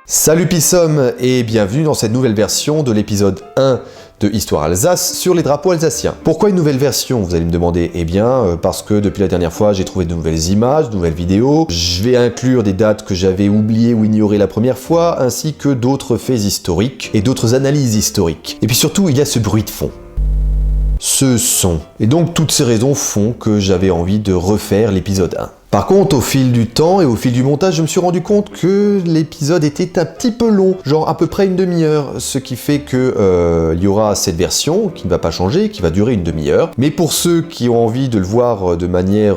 Salut Pissom et bienvenue dans cette nouvelle version de l'épisode 1 de Histoire Alsace sur les drapeaux alsaciens. Pourquoi une nouvelle version, vous allez me demander? Eh bien, parce que depuis la dernière fois, j'ai trouvé de nouvelles images, de nouvelles vidéos. Je vais inclure des dates que j'avais oubliées ou ignorées la première fois, ainsi que d'autres faits historiques et d'autres analyses historiques. Et puis surtout, il y a ce bruit de fond. Ce son. Et donc, toutes ces raisons font que j'avais envie de refaire l'épisode 1. Par contre, au fil du temps et au fil du montage, je me suis rendu compte que l'épisode était un petit peu long, genre à peu près une demi-heure, ce qui fait que il y aura cette version qui ne va pas changer, qui va durer une demi-heure. Mais pour ceux qui ont envie de le voir de manière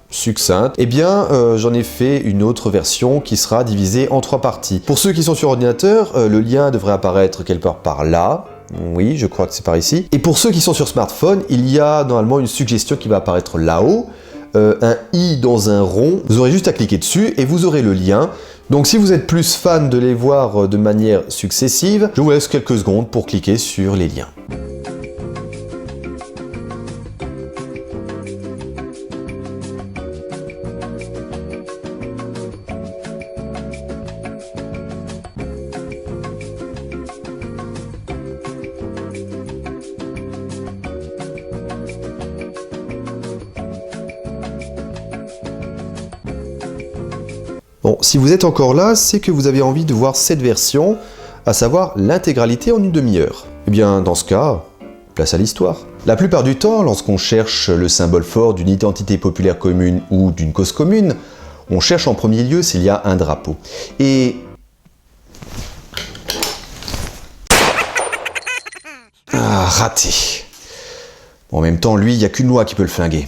succincte, eh bien j'en ai fait une autre version qui sera divisée en 3 parties. Pour ceux qui sont sur ordinateur, le lien devrait apparaître quelque part par là. Oui, je crois que c'est par ici. Et pour ceux qui sont sur smartphone, il y a normalement une suggestion qui va apparaître là-haut. Un i dans un rond, vous aurez juste à cliquer dessus et vous aurez le lien. Donc si vous êtes plus fan de les voir de manière successive, je vous laisse quelques secondes pour cliquer sur les liens. Bon, si vous êtes encore là, c'est que vous avez envie de voir cette version, à savoir l'intégralité en une demi-heure. Eh bien, dans ce cas, place à l'histoire. La plupart du temps, lorsqu'on cherche le symbole fort d'une identité populaire commune ou d'une cause commune, on cherche en premier lieu s'il y a un drapeau. Et... Ah, raté. Bon, en même temps, lui, il n'y a qu'une loi qui peut le flinguer.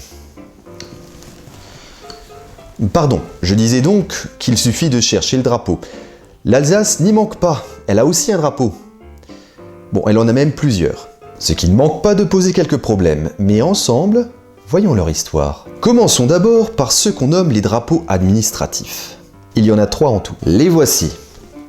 Pardon, je disais donc qu'il suffit de chercher le drapeau. L'Alsace n'y manque pas, elle a aussi un drapeau. Bon, elle en a même plusieurs. Ce qui ne manque pas de poser quelques problèmes, mais ensemble, voyons leur histoire. Commençons d'abord par ceux qu'on nomme les drapeaux administratifs. Il y en a 3 en tout. Les voici.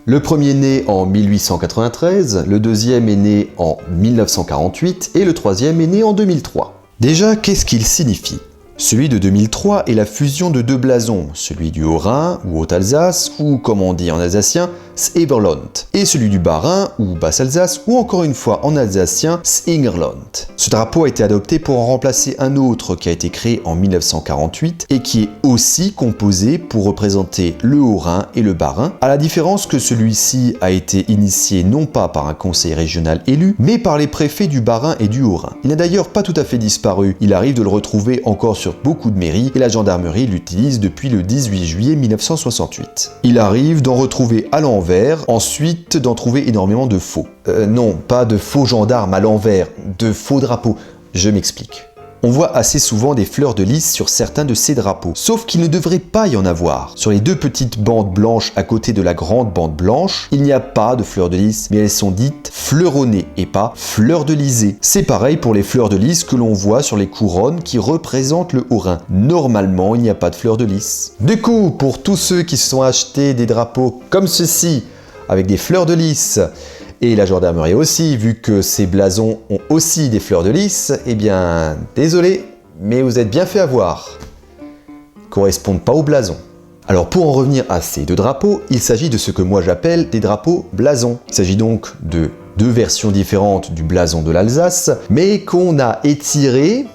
Le premier est né en 1893, le deuxième est né en 1948 et le troisième est né en 2003. Déjà, qu'est-ce qu'il signifie ? Celui de 2003 est la fusion de 2 blasons, celui du Haut-Rhin ou Haute-Alsace, ou comme on dit en alsacien, S'Eberland, et celui du Bas-Rhin ou Basse-Alsace, ou encore une fois en alsacien, S'Ingerland. Ce drapeau a été adopté pour en remplacer un autre qui a été créé en 1948 et qui est aussi composé pour représenter le Haut-Rhin et le Bas-Rhin, à la différence que celui-ci a été initié non pas par un conseil régional élu, mais par les préfets du Bas-Rhin et du Haut-Rhin. Il n'a d'ailleurs pas tout à fait disparu, il arrive de le retrouver encore sur beaucoup de mairies et la gendarmerie l'utilise depuis le 18 juillet 1968. Il arrive d'en retrouver à l'envers, ensuite d'en trouver énormément de faux. Non, pas de faux gendarmes à l'envers, de faux drapeaux. Je m'explique. On voit assez souvent des fleurs de lys sur certains de ces drapeaux, sauf qu'il ne devrait pas y en avoir. Sur les 2 petites bandes blanches à côté de la grande bande blanche, il n'y a pas de fleurs de lys, mais elles sont dites fleuronnées et pas fleur-de-lysée. C'est pareil pour les fleurs de lys que l'on voit sur les couronnes qui représentent le Haut-Rhin. Normalement, il n'y a pas de fleurs de lys. Du coup, pour tous ceux qui se sont achetés des drapeaux comme ceci, avec des fleurs de lys, et la gendarmerie aussi, vu que ces blasons ont aussi des fleurs de lys, eh bien, désolé, mais vous êtes bien fait avoir. Ils correspondent pas au blason. Alors pour en revenir à ces 2 drapeaux, il s'agit de ce que moi j'appelle des drapeaux blasons. Il s'agit donc de 2 versions différentes du blason de l'Alsace, mais qu'on a étirées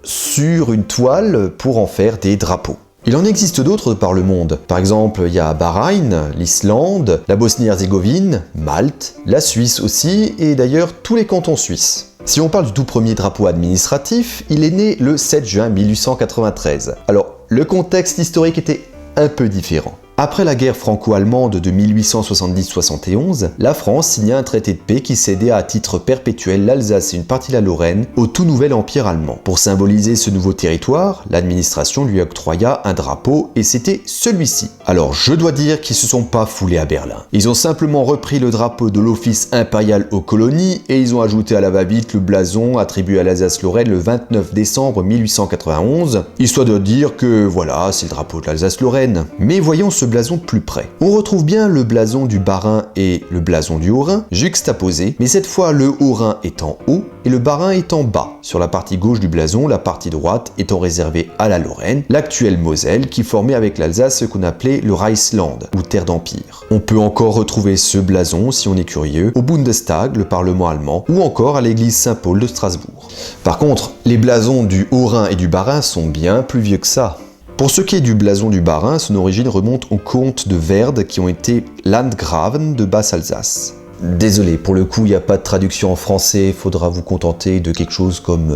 sur une toile pour en faire des drapeaux. Il en existe d'autres par le monde. Par exemple, il y a Bahreïn, l'Islande, la Bosnie-Herzégovine, Malte, la Suisse aussi, et d'ailleurs tous les cantons suisses. Si on parle du tout premier drapeau administratif, il est né le 7 juin 1893. Alors, le contexte historique était un peu différent. Après la guerre franco-allemande de 1870-71, la France signa un traité de paix qui cédait à titre perpétuel l'Alsace et une partie de la Lorraine au tout nouvel empire allemand. Pour symboliser ce nouveau territoire, l'administration lui octroya un drapeau et c'était celui-ci. Alors je dois dire qu'ils se sont pas foulés à Berlin. Ils ont simplement repris le drapeau de l'office impérial aux colonies et ils ont ajouté à la va-vite le blason attribué à l'Alsace-Lorraine le 29 décembre 1891, histoire de dire que voilà, c'est le drapeau de l'Alsace-Lorraine. Mais voyons ce ce blason de plus près. On retrouve bien le blason du Bas-Rhin et le blason du Haut-Rhin juxtaposés, mais cette fois le Haut-Rhin est en haut et le Bas-Rhin est en bas. Sur la partie gauche du blason, la partie droite étant réservée à la Lorraine, l'actuelle Moselle qui formait avec l'Alsace ce qu'on appelait le Reichsland, ou terre d'empire. On peut encore retrouver ce blason, si on est curieux, au Bundestag, le Parlement allemand, ou encore à l'église Saint-Paul de Strasbourg. Par contre, les blasons du Haut-Rhin et du Bas-Rhin sont bien plus vieux que ça. Pour ce qui est du blason du Bas-Rhin, son origine remonte aux comtes de Werd qui ont été Landgraven de Basse-Alsace. Désolé, pour le coup, il n'y a pas de traduction en français, il faudra vous contenter de quelque chose comme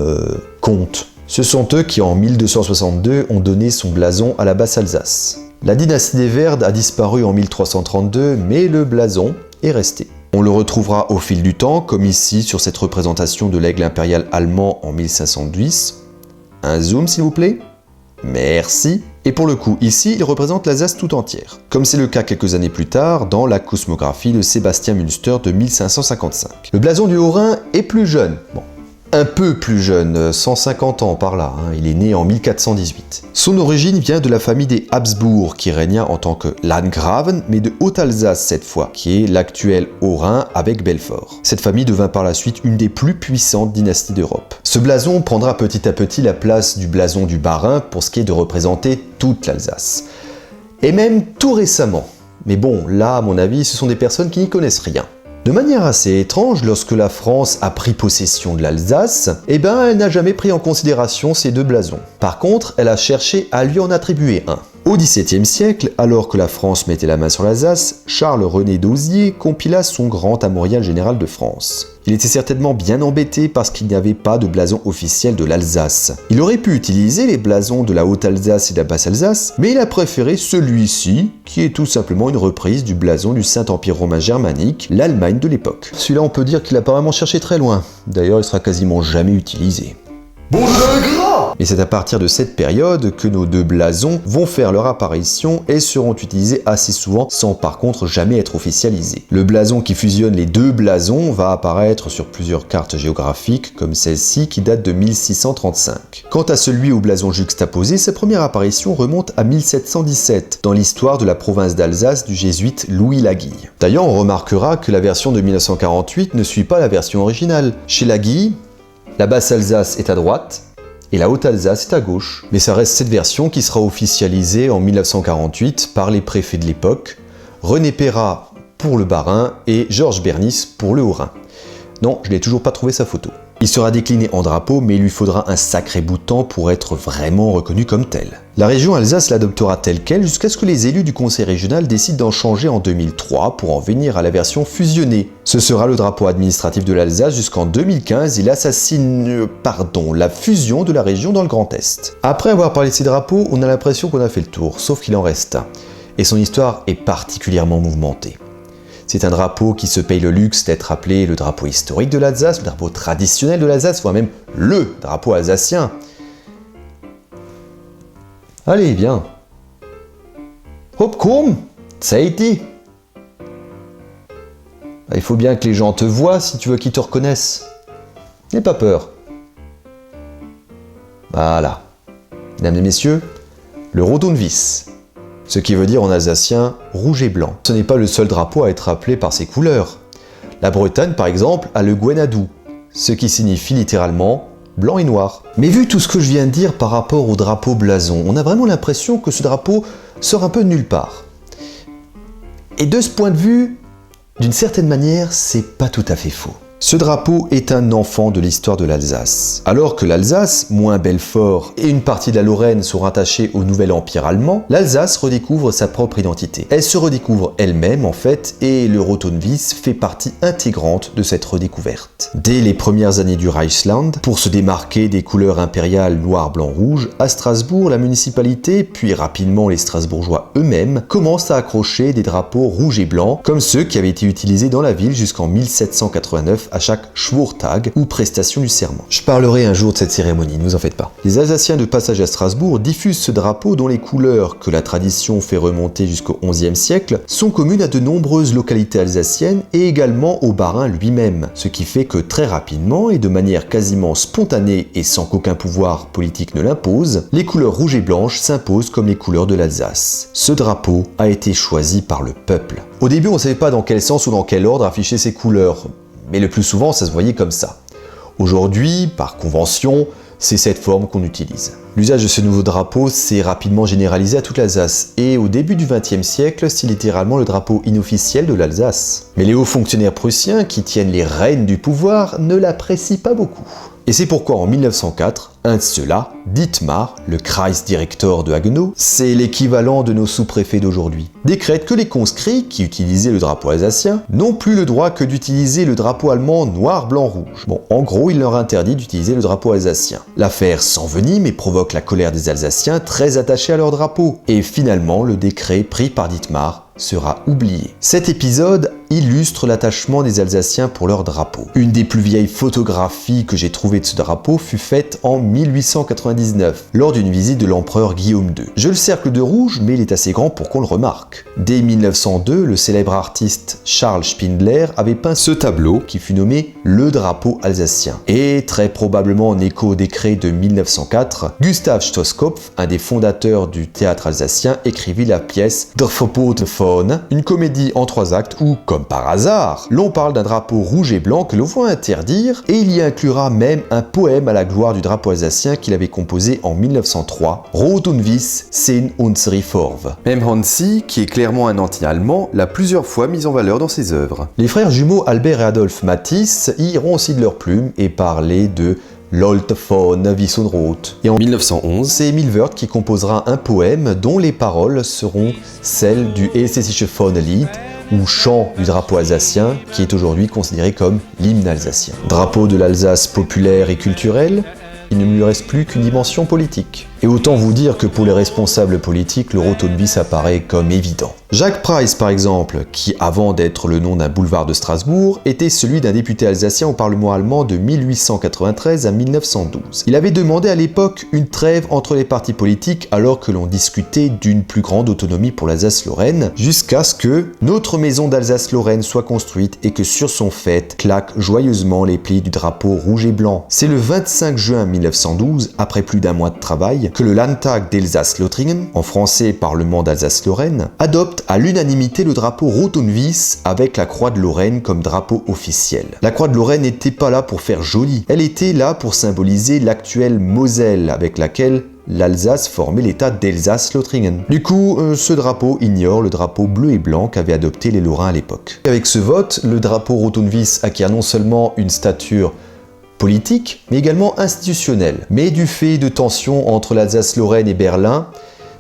comte. Ce sont eux qui, en 1262, ont donné son blason à la Basse-Alsace. La dynastie des Werd a disparu en 1332, mais le blason est resté. On le retrouvera au fil du temps, comme ici sur cette représentation de l'aigle impérial allemand en 1510. Un zoom s'il vous plaît. Merci. Et pour le coup, ici, il représente l'Alsace tout entière, comme c'est le cas quelques années plus tard dans la cosmographie de Sébastien Münster de 1555. Le blason du Haut-Rhin est plus jeune. Bon, un peu plus jeune, 150 ans par là, il est né en 1418. Son origine vient de la famille des Habsbourg, qui régna en tant que Landgraven, mais de Haute-Alsace cette fois, qui est l'actuel Haut-Rhin avec Belfort. Cette famille devint par la suite une des plus puissantes dynasties d'Europe. Ce blason prendra petit à petit la place du blason du Bas-Rhin pour ce qui est de représenter toute l'Alsace. Et même tout récemment. Mais bon, là, à mon avis, ce sont des personnes qui n'y connaissent rien. De manière assez étrange, lorsque la France a pris possession de l'Alsace, elle n'a jamais pris en considération ces deux blasons. Par contre, elle a cherché à lui en attribuer un. Au XVIIe siècle, alors que la France mettait la main sur l'Alsace, Charles-René d'Hozier compila son grand armorial général de France. Il était certainement bien embêté parce qu'il n'y avait pas de blason officiel de l'Alsace. Il aurait pu utiliser les blasons de la Haute-Alsace et de la Basse-Alsace, mais il a préféré celui-ci, qui est tout simplement une reprise du blason du Saint-Empire romain germanique, l'Allemagne de l'époque. Celui-là, on peut dire qu'il a pas vraiment cherché très loin. D'ailleurs, il sera quasiment jamais utilisé. Bon de gras! Et c'est à partir de cette période que nos deux blasons vont faire leur apparition et seront utilisés assez souvent sans par contre jamais être officialisés. Le blason qui fusionne les deux blasons va apparaître sur plusieurs cartes géographiques comme celle-ci qui date de 1635. Quant à celui au blason juxtaposé, sa première apparition remonte à 1717 dans l'histoire de la province d'Alsace du jésuite Louis Laguille. D'ailleurs, on remarquera que la version de 1948 ne suit pas la version originale. Chez Laguille, la Basse-Alsace est à droite et la Haute-Alsace est à gauche. Mais ça reste cette version qui sera officialisée en 1948 par les préfets de l'époque, René Perrat pour le Bas-Rhin et Georges Bernis pour le Haut-Rhin. Non, je n'ai toujours pas trouvé sa photo. Il sera décliné en drapeau, mais il lui faudra un sacré bout de temps pour être vraiment reconnu comme tel. La région Alsace l'adoptera telle quelle jusqu'à ce que les élus du conseil régional décident d'en changer en 2003 pour en venir à la version fusionnée. Ce sera le drapeau administratif de l'Alsace jusqu'en 2015, il assassine, la fusion de la région dans le Grand Est. Après avoir parlé de ces drapeaux, on a l'impression qu'on a fait le tour, sauf qu'il en reste un. Et son histoire est particulièrement mouvementée. C'est un drapeau qui se paye le luxe d'être appelé le drapeau historique de l'Alsace, le drapeau traditionnel de l'Alsace, voire même le drapeau alsacien. Allez, viens. Hop, komm, ça a été. Il faut bien que les gens te voient si tu veux qu'ils te reconnaissent. N'aie pas peur. Voilà. Mesdames et messieurs, le Rot-und-Wiss. Ce qui veut dire en alsacien rouge et blanc. Ce n'est pas le seul drapeau à être appelé par ses couleurs. La Bretagne, par exemple, a le Gwenadou, ce qui signifie littéralement blanc et noir. Mais vu tout ce que je viens de dire par rapport au drapeau blason, on a vraiment l'impression que ce drapeau sort un peu de nulle part. Et de ce point de vue, d'une certaine manière, c'est pas tout à fait faux. Ce drapeau est un enfant de l'histoire de l'Alsace. Alors que l'Alsace, moins Belfort et une partie de la Lorraine sont rattachés au nouvel empire allemand, l'Alsace redécouvre sa propre identité. Elle se redécouvre elle-même en fait, et le Rot-und-Wiss fait partie intégrante de cette redécouverte. Dès les premières années du Reichsland, pour se démarquer des couleurs impériales noir, blanc, rouge, à Strasbourg, la municipalité, puis rapidement les Strasbourgeois eux-mêmes, commencent à accrocher des drapeaux rouges et blancs, comme ceux qui avaient été utilisés dans la ville jusqu'en 1789 1909 à chaque Schwurtag ou prestation du serment. Je parlerai un jour de cette cérémonie, ne vous en faites pas. Les Alsaciens de passage à Strasbourg diffusent ce drapeau dont les couleurs, que la tradition fait remonter jusqu'au XIe siècle, sont communes à de nombreuses localités alsaciennes et également au Bas-Rhin lui-même, ce qui fait que très rapidement et de manière quasiment spontanée et sans qu'aucun pouvoir politique ne l'impose, les couleurs rouges et blanches s'imposent comme les couleurs de l'Alsace. Ce drapeau a été choisi par le peuple. Au début, on ne savait pas dans quel sens ou dans quel ordre afficher ces couleurs, mais le plus souvent, ça se voyait comme ça. Aujourd'hui, par convention, c'est cette forme qu'on utilise. L'usage de ce nouveau drapeau s'est rapidement généralisé à toute l'Alsace, et au début du XXe siècle, c'est littéralement le drapeau inofficiel de l'Alsace. Mais les hauts fonctionnaires prussiens, qui tiennent les rênes du pouvoir, ne l'apprécient pas beaucoup. Et c'est pourquoi en 1904, un de ceux-là, Dietmar, le Kreisdirektor de Haguenau, c'est l'équivalent de nos sous-préfets d'aujourd'hui, décrète que les conscrits qui utilisaient le drapeau alsacien n'ont plus le droit que d'utiliser le drapeau allemand noir, blanc, rouge. Bon, en gros, il leur interdit d'utiliser le drapeau alsacien. L'affaire s'envenime et provoque la colère des Alsaciens très attachés à leur drapeau. Et finalement, le décret pris par Dietmar sera oublié. Cet épisode illustre l'attachement des Alsaciens pour leur drapeau. Une des plus vieilles photographies que j'ai trouvées de ce drapeau fut faite en 1899, lors d'une visite de l'empereur Guillaume II. Je le cercle de rouge, mais il est assez grand pour qu'on le remarque. Dès 1902, le célèbre artiste Charles Spindler avait peint ce tableau qui fut nommé le drapeau alsacien. Et très probablement en écho au décret de 1904, Gustav Stosskopf, un des fondateurs du théâtre alsacien, écrivit la pièce Der Verbotene Fahne, une comédie en 3 actes où, comme par hasard, l'on parle d'un drapeau rouge et blanc que l'on voit interdire, et il y inclura même un poème à la gloire du drapeau alsacien qu'il avait composé en 1903, Rot und Weiß sind unsere Farben. Même Hansi, qui est clairement un anti-allemand, l'a plusieurs fois mis en valeur dans ses œuvres. Les frères jumeaux Albert et Adolphe Matisse y iront aussi de leur plume et parler de L'Alte Fahne Weiß und Rot. Et en 1911, c'est Emil Wörth qui composera un poème dont les paroles seront celles du Elsässische Fahnenlied, ou chant du drapeau alsacien, qui est aujourd'hui considéré comme l'hymne alsacien. Drapeau de l'Alsace populaire et culturel, il ne lui reste plus qu'une dimension politique. Et autant vous dire que pour les responsables politiques, le Rot und Weiß apparaît comme évident. Jacques Preiss, par exemple, qui avant d'être le nom d'un boulevard de Strasbourg, était celui d'un député alsacien au Parlement allemand de 1893 à 1912. Il avait demandé à l'époque une trêve entre les partis politiques alors que l'on discutait d'une plus grande autonomie pour l'Alsace-Lorraine, jusqu'à ce que notre maison d'Alsace-Lorraine soit construite et que sur son faîte claquent joyeusement les plis du drapeau rouge et blanc. C'est le 25 juin 1912, après plus d'un mois de travail, que le Landtag d'Elsass-Lothringen, en français Parlement d'Alsace-Lorraine, adopte à l'unanimité le drapeau Rot und Weiß avec la croix de Lorraine comme drapeau officiel. La croix de Lorraine n'était pas là pour faire joli, elle était là pour symboliser l'actuelle Moselle avec laquelle l'Alsace formait l'état d'Elsass-Lothringen. Du coup, ce drapeau ignore le drapeau bleu et blanc qu'avaient adopté les Lorrains à l'époque. Avec ce vote, le drapeau Rot und Weiß acquiert non seulement une stature politique, mais également institutionnelle. Mais du fait de tensions entre l'Alsace-Lorraine et Berlin,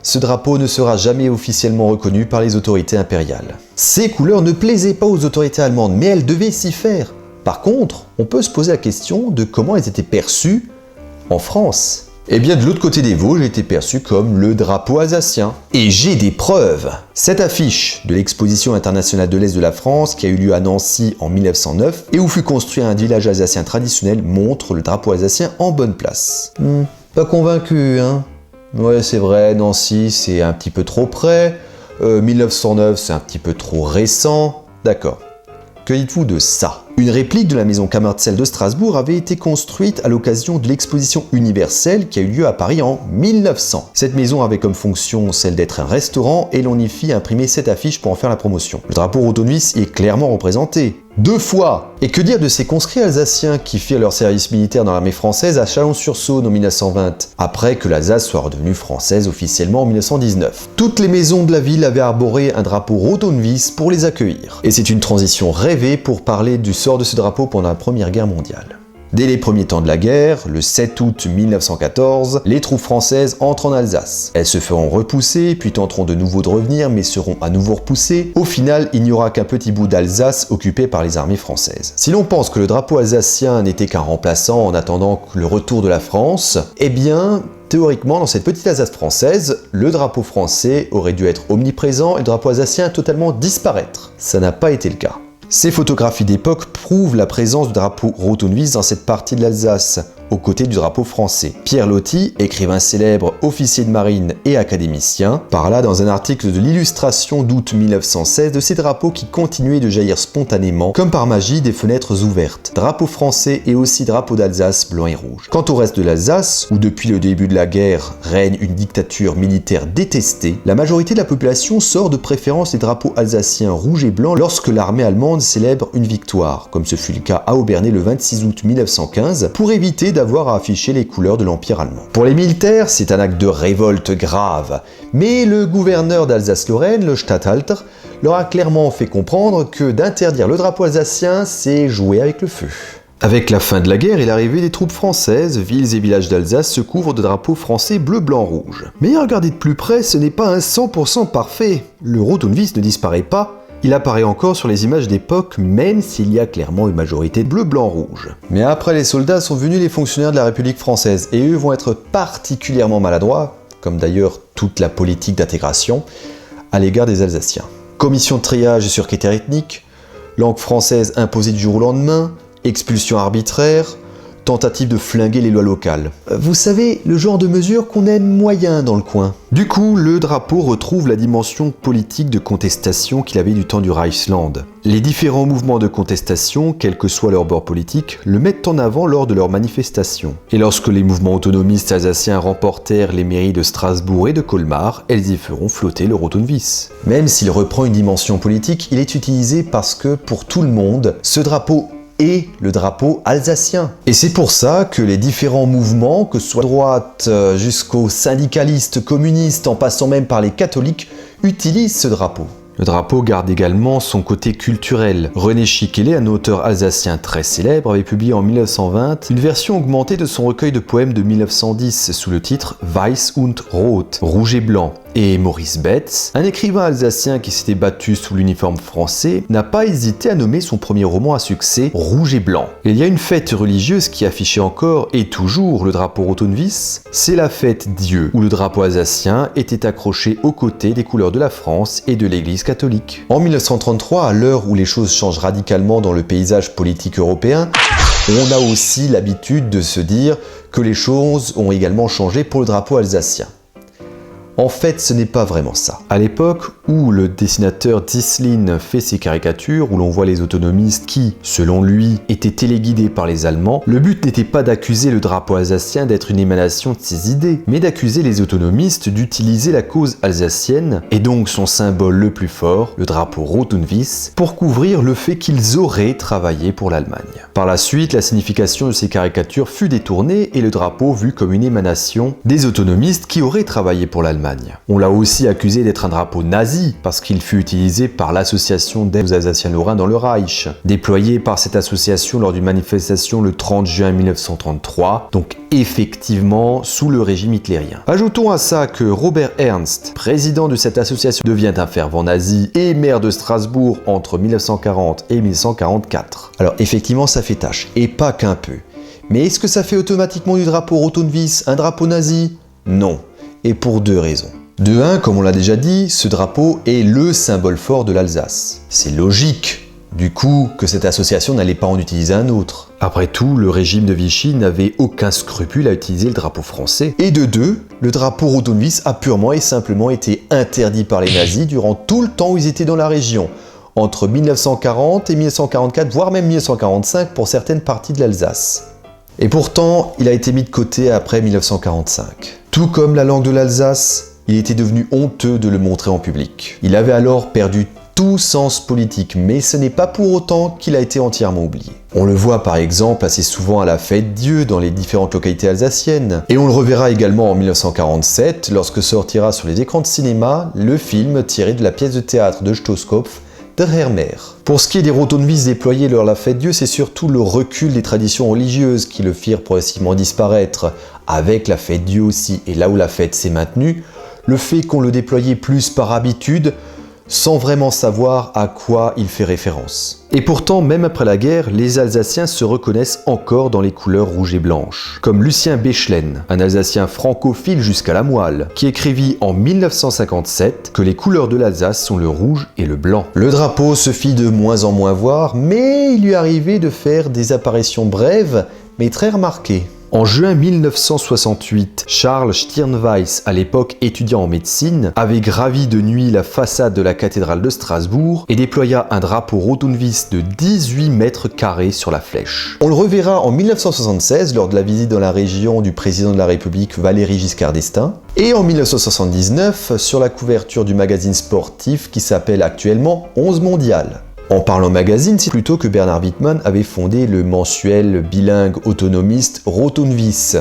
ce drapeau ne sera jamais officiellement reconnu par les autorités impériales. Ces couleurs ne plaisaient pas aux autorités allemandes, mais elles devaient s'y faire. Par contre, on peut se poser la question de comment elles étaient perçues en France. Eh bien, de l'autre côté des Vosges, était perçu comme le drapeau alsacien. Et j'ai des preuves. Cette affiche de l'exposition internationale de l'Est de la France, qui a eu lieu à Nancy en 1909, et où fut construit un village alsacien traditionnel, montre le drapeau alsacien en bonne place. Pas convaincu, hein? Ouais, c'est vrai, Nancy, c'est un petit peu trop près. 1909, c'est un petit peu trop récent. D'accord. Que dites-vous de ça? Une réplique de la maison Kammerzell de Strasbourg avait été construite à l'occasion de l'exposition universelle qui a eu lieu à Paris en 1900. Cette maison avait comme fonction celle d'être un restaurant et l'on y fit imprimer cette affiche pour en faire la promotion. Le drapeau Rot und Weiß y est clairement représenté. 2 fois! Et que dire de ces conscrits alsaciens qui firent leur service militaire dans l'armée française à Chalon-sur-Saône en 1920, après que l'Alsace soit redevenue française officiellement en 1919. Toutes les maisons de la ville avaient arboré un drapeau Rot und Weiß pour les accueillir. Et c'est une transition rêvée pour parler du sort de ce drapeau pendant la Première Guerre mondiale. Dès les premiers temps de la guerre, le 7 août 1914, les troupes françaises entrent en Alsace. Elles se feront repousser, puis tenteront de nouveau de revenir, mais seront à nouveau repoussées. Au final, il n'y aura qu'un petit bout d'Alsace occupé par les armées françaises. Si l'on pense que le drapeau alsacien n'était qu'un remplaçant en attendant le retour de la France, eh bien, théoriquement, dans cette petite Alsace française, le drapeau français aurait dû être omniprésent et le drapeau alsacien totalement disparaître. Ça n'a pas été le cas. Ces photographies d'époque prouvent la présence du drapeau Rotund-Wiss dans cette partie de l'Alsace, aux côtés du drapeau français. Pierre Loti, écrivain célèbre, officier de marine et académicien, parla dans un article de l'Illustration d'août 1916 de ces drapeaux qui continuaient de jaillir spontanément, comme par magie des fenêtres ouvertes. Drapeau français et aussi drapeau d'Alsace blanc et rouge. Quant au reste de l'Alsace, où depuis le début de la guerre règne une dictature militaire détestée, la majorité de la population sort de préférence les drapeaux alsaciens rouge et blanc lorsque l'armée allemande célèbre une victoire, comme ce fut le cas à Obernai le 26 août 1915, pour éviter d'avoir à afficher les couleurs de l'Empire allemand. Pour les militaires, c'est un acte de révolte grave, mais le gouverneur d'Alsace-Lorraine, le Statthalter, leur a clairement fait comprendre que d'interdire le drapeau alsacien, c'est jouer avec le feu. Avec la fin de la guerre et l'arrivée des troupes françaises, villes et villages d'Alsace se couvrent de drapeaux français bleu, blanc, rouge. Mais à regarder de plus près, ce n'est pas un 100% parfait. Le Rotund-Wiss ne disparaît pas. Il apparaît encore sur les images d'époque, même s'il y a clairement une majorité de bleu, blanc, rouge. Mais après les soldats sont venus les fonctionnaires de la République française, et eux vont être particulièrement maladroits, comme d'ailleurs toute la politique d'intégration, à l'égard des Alsaciens. Commission de triage sur critères ethniques, langue française imposée du jour au lendemain, expulsion arbitraire, tentative de flinguer les lois locales. Vous savez, le genre de mesure qu'on aime moyen dans le coin. Du coup, le drapeau retrouve la dimension politique de contestation qu'il avait du temps du Reichsland. Les différents mouvements de contestation, quel que soit leur bord politique, le mettent en avant lors de leurs manifestations. Et lorsque les mouvements autonomistes alsaciens remportèrent les mairies de Strasbourg et de Colmar, elles y feront flotter le Rotund-Wiss. Même s'il reprend une dimension politique, il est utilisé parce que, pour tout le monde, ce drapeau et le drapeau alsacien. Et c'est pour ça que les différents mouvements, que ce soit de droite jusqu'aux syndicalistes, communistes, en passant même par les catholiques, utilisent ce drapeau. Le drapeau garde également son côté culturel. René Schickele, un auteur alsacien très célèbre, avait publié en 1920 une version augmentée de son recueil de poèmes de 1910 sous le titre Weiß und Rot, rouge et blanc. Et Maurice Betz, un écrivain alsacien qui s'était battu sous l'uniforme français, n'a pas hésité à nommer son premier roman à succès Rouge et blanc. Et il y a une fête religieuse qui affichait encore et toujours le drapeau Rotund-Wiss, c'est la fête Dieu, où le drapeau alsacien était accroché aux côtés des couleurs de la France et de l'Église catholique. En 1933, à l'heure où les choses changent radicalement dans le paysage politique européen, on a aussi l'habitude de se dire que les choses ont également changé pour le drapeau alsacien. En fait, ce n'est pas vraiment ça. À l'époque où le dessinateur Dislin fait ses caricatures, où l'on voit les autonomistes qui, selon lui, étaient téléguidés par les Allemands, le but n'était pas d'accuser le drapeau alsacien d'être une émanation de ses idées, mais d'accuser les autonomistes d'utiliser la cause alsacienne, et donc son symbole le plus fort, le drapeau Rotund-Wiss, pour couvrir le fait qu'ils auraient travaillé pour l'Allemagne. Par la suite, la signification de ces caricatures fut détournée et le drapeau vu comme une émanation des autonomistes qui auraient travaillé pour l'Allemagne. On l'a aussi accusé d'être un drapeau nazi parce qu'il fut utilisé par l'association d'aide aux Alsaciens lorrains dans le Reich, déployé par cette association lors d'une manifestation le 30 juin 1933, donc effectivement sous le régime hitlérien. Ajoutons à ça que Robert Ernst, président de cette association, devient un fervent nazi et maire de Strasbourg entre 1940 et 1944. Alors effectivement ça fait tâche, et pas qu'un peu. Mais est-ce que ça fait automatiquement du drapeau Rotund-Wiss un drapeau nazi? Non. Et pour deux raisons. De un, comme on l'a déjà dit, ce drapeau est le symbole fort de l'Alsace. C'est logique, du coup, que cette association n'allait pas en utiliser un autre. Après tout, le régime de Vichy n'avait aucun scrupule à utiliser le drapeau français. Et de deux, le drapeau Rotund-Wiss a purement et simplement été interdit par les nazis durant tout le temps où ils étaient dans la région, entre 1940 et 1944, voire même 1945 pour certaines parties de l'Alsace. Et pourtant, il a été mis de côté après 1945. Tout comme la langue de l'Alsace, il était devenu honteux de le montrer en public. Il avait alors perdu tout sens politique, mais ce n'est pas pour autant qu'il a été entièrement oublié. On le voit par exemple assez souvent à la fête Dieu dans les différentes localités alsaciennes. Et on le reverra également en 1947 lorsque sortira sur les écrans de cinéma le film tiré de la pièce de théâtre de Stoskopf, Der Herr Meer. Pour ce qui est des Rotund-Wiss déployés lors de la fête Dieu, c'est surtout le recul des traditions religieuses qui le firent progressivement disparaître, avec la fête Dieu aussi, et là où la fête s'est maintenue, le fait qu'on le déployait plus par habitude sans vraiment savoir à quoi il fait référence. Et pourtant, même après la guerre, les Alsaciens se reconnaissent encore dans les couleurs rouges et blanches, comme Lucien Béchlen, un Alsacien francophile jusqu'à la moelle, qui écrivit en 1957 que les couleurs de l'Alsace sont le rouge et le blanc. Le drapeau se fit de moins en moins voir, mais il lui arrivait de faire des apparitions brèves, mais très remarquées. En juin 1968, Charles Stirnweiss, à l'époque étudiant en médecine, avait gravi de nuit la façade de la cathédrale de Strasbourg et déploya un drapeau Rotundweiss de 18 mètres carrés sur la flèche. On le reverra en 1976 lors de la visite dans la région du président de la République Valéry Giscard d'Estaing et en 1979 sur la couverture du magazine sportif qui s'appelle actuellement 11 Mondial. En parlant magazine, c'est plutôt que Bernard Wittmann avait fondé le mensuel bilingue autonomiste Rotundweiss,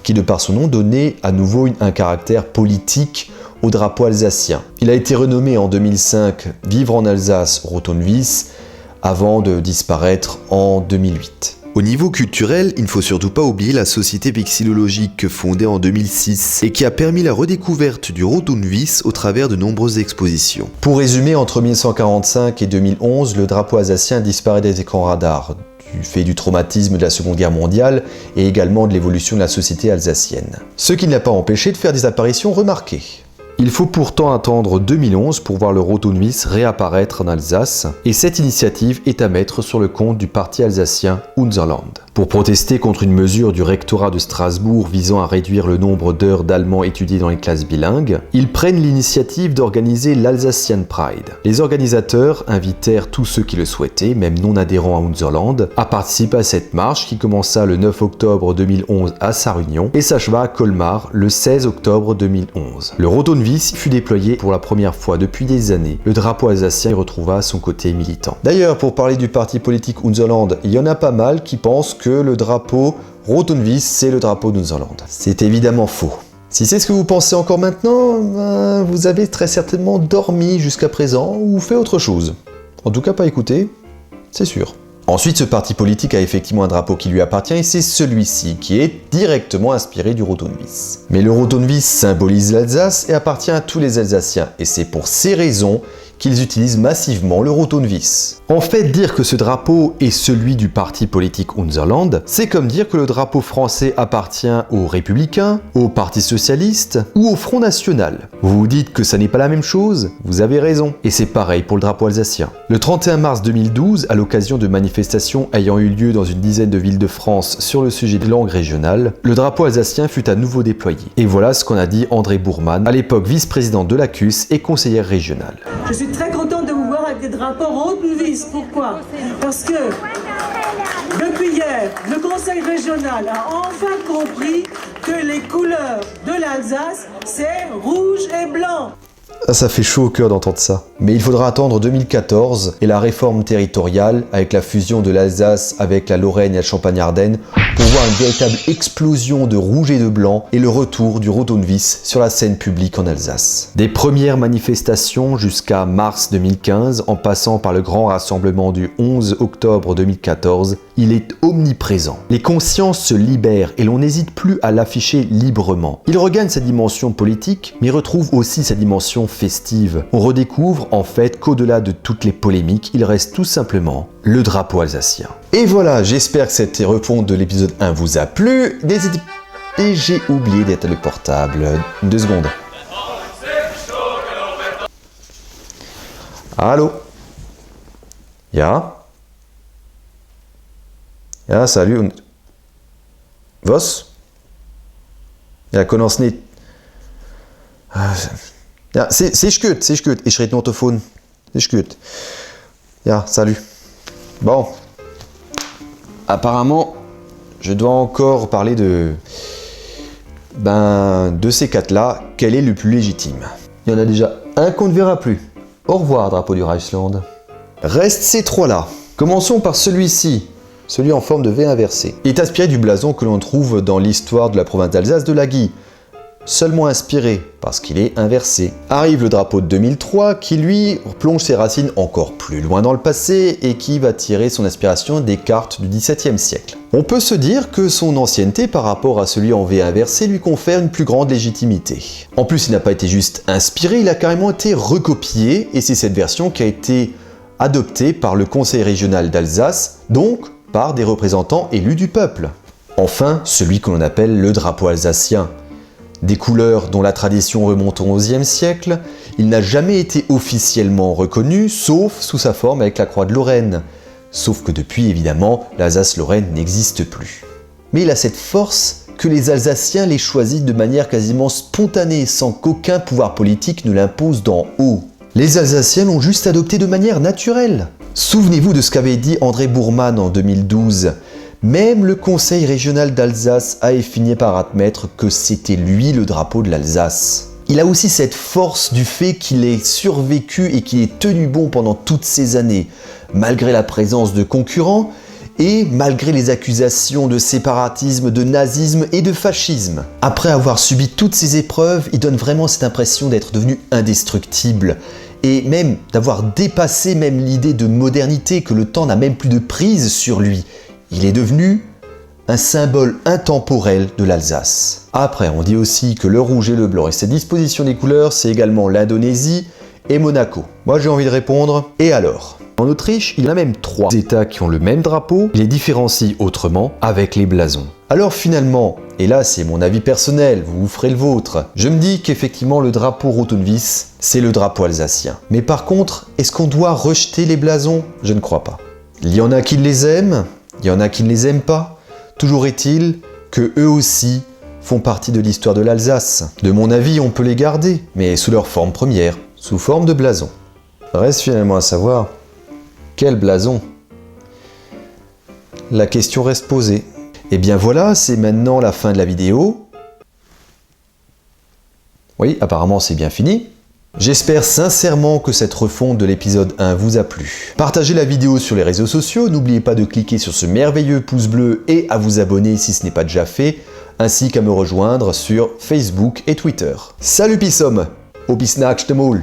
qui de par son nom donnait à nouveau un caractère politique au drapeau alsacien. Il a été renommé en 2005 Vivre en Alsace Rotundweiss avant de disparaître en 2008. Au niveau culturel, il ne faut surtout pas oublier la société vexillologique fondée en 2006 et qui a permis la redécouverte du Rotundweiss au travers de nombreuses expositions. Pour résumer, entre 1945 et 2011, le drapeau alsacien disparaît des écrans radars du fait du traumatisme de la Seconde Guerre mondiale et également de l'évolution de la société alsacienne. Ce qui ne l'a pas empêché de faire des apparitions remarquées. Il faut pourtant attendre 2011 pour voir le Rotundweiss réapparaître en Alsace, et cette initiative est à mettre sur le compte du parti alsacien Unserland. Pour protester contre une mesure du rectorat de Strasbourg visant à réduire le nombre d'heures d'allemand étudiées dans les classes bilingues, ils prennent l'initiative d'organiser l'Alsacian Pride. Les organisateurs invitèrent tous ceux qui le souhaitaient, même non adhérents à Unserland, à participer à cette marche qui commença le 9 octobre 2011 à Sarre-Union et s'acheva à Colmar le 16 octobre 2011. Le Rotundweiss fut déployé pour la première fois depuis des années. Le drapeau alsacien y retrouva son côté militant. D'ailleurs, pour parler du parti politique Unserland, il y en a pas mal qui pensent que le drapeau Rotundweiss, c'est le drapeau d'Unserland. C'est évidemment faux. Si c'est ce que vous pensez encore maintenant, vous avez très certainement dormi jusqu'à présent ou fait autre chose. En tout cas pas écouté, c'est sûr. Ensuite, ce parti politique a effectivement un drapeau qui lui appartient et c'est celui-ci qui est directement inspiré du Rotundweiss. Mais le Rotundweiss symbolise l'Alsace et appartient à tous les Alsaciens et c'est pour ces raisons qu'ils utilisent massivement le Rotundweiss. En fait, dire que ce drapeau est celui du parti politique Unserland, c'est comme dire que le drapeau français appartient aux Républicains, au Parti Socialiste ou au Front National. Vous vous dites que ça n'est pas la même chose? Vous avez raison. Et c'est pareil pour le drapeau alsacien. Le 31 mars 2012, à l'occasion de manifestations ayant eu lieu dans une dizaine de villes de France sur le sujet des langues régionales, le drapeau alsacien fut à nouveau déployé. Et voilà ce qu'en a dit André Bourman, à l'époque vice-président de l'ACUS et conseillère régionale. Je suis très contente de vous voir avec des drapeaux Rotundweiss. Pourquoi? Parce que depuis hier, le conseil régional a enfin compris que les couleurs de l'Alsace, c'est rouge et blanc. Ça fait chaud au cœur d'entendre ça. Mais il faudra attendre 2014 et la réforme territoriale avec la fusion de l'Alsace avec la Lorraine et la Champagne-Ardenne pour voir une véritable explosion de rouge et de blanc et le retour du Rotundweiss sur la scène publique en Alsace. Des premières manifestations jusqu'à mars 2015 en passant par le grand rassemblement du 11 octobre 2014, il est omniprésent. Les consciences se libèrent et l'on n'hésite plus à l'afficher librement. Il regagne sa dimension politique mais retrouve aussi sa dimension festive. On redécouvre en fait qu'au-delà de toutes les polémiques, il reste tout simplement le drapeau alsacien. Et voilà, j'espère que cette refonte de l'épisode 1 vous a plu. Et j'ai oublié d'éteindre le portable. 2 secondes. Allô? Ja? Ja, salut. Was? Ja, kon ons niet. Ja, c'est gut. Ich rede nur davon. C'est gut. Ja, salut. Bon. Apparemment, je dois encore parler de ces 4-là. Quel est le plus légitime? Il y en a déjà un qu'on ne verra plus. Au revoir, drapeau du Reichsland. Restent ces 3-là. Commençons par celui-ci. Celui en forme de V inversé. Il est inspiré du blason que l'on trouve dans l'histoire de la province d'Alsace de Lagui. seulement inspiré parce qu'il est inversé. Arrive le drapeau de 2003 qui lui plonge ses racines encore plus loin dans le passé et qui va tirer son inspiration des cartes du XVIIe siècle. On peut se dire que son ancienneté par rapport à celui en V inversé lui confère une plus grande légitimité. En plus, il n'a pas été juste inspiré, il a carrément été recopié et c'est cette version qui a été adoptée par le Conseil régional d'Alsace, donc par des représentants élus du peuple. Enfin, celui que l'on appelle le drapeau alsacien. Des couleurs dont la tradition remonte au XIe siècle, il n'a jamais été officiellement reconnu, sauf sous sa forme avec la croix de Lorraine. Sauf que depuis, évidemment, l'Alsace-Lorraine n'existe plus. Mais il a cette force que les Alsaciens les choisissent de manière quasiment spontanée, sans qu'aucun pouvoir politique ne l'impose d'en haut. Les Alsaciens l'ont juste adopté de manière naturelle. Souvenez-vous de ce qu'avait dit André Bourman en 2012. Même le Conseil régional d'Alsace a fini par admettre que c'était lui le drapeau de l'Alsace. Il a aussi cette force du fait qu'il ait survécu et qu'il ait tenu bon pendant toutes ces années, malgré la présence de concurrents et malgré les accusations de séparatisme, de nazisme et de fascisme. Après avoir subi toutes ces épreuves, il donne vraiment cette impression d'être devenu indestructible et même d'avoir dépassé même l'idée de modernité, que le temps n'a même plus de prise sur lui. Il est devenu un symbole intemporel de l'Alsace. Après, on dit aussi que le rouge et le blanc et cette disposition des couleurs, c'est également l'Indonésie et Monaco. Moi, j'ai envie de répondre, et alors ? En Autriche, il y en a même 3 États qui ont le même drapeau, il les différencie autrement avec les blasons. Alors finalement, et là c'est mon avis personnel, vous ferez le vôtre, je me dis qu'effectivement le drapeau Rot-und-Wies, c'est le drapeau alsacien. Mais par contre, est-ce qu'on doit rejeter les blasons ? Je ne crois pas. Il y en a qui les aiment, il y en a qui ne les aiment pas. Toujours est-il que eux aussi font partie de l'histoire de l'Alsace. De mon avis, on peut les garder, mais sous leur forme première, sous forme de blason. Reste finalement à savoir, quel blason ? La question reste posée. Et bien voilà, c'est maintenant la fin de la vidéo. Oui, apparemment c'est bien fini. J'espère sincèrement que cette refonte de l'épisode 1 vous a plu. Partagez la vidéo sur les réseaux sociaux, n'oubliez pas de cliquer sur ce merveilleux pouce bleu et à vous abonner si ce n'est pas déjà fait, ainsi qu'à me rejoindre sur Facebook et Twitter. Salut Pissom, au bis nächste Mal.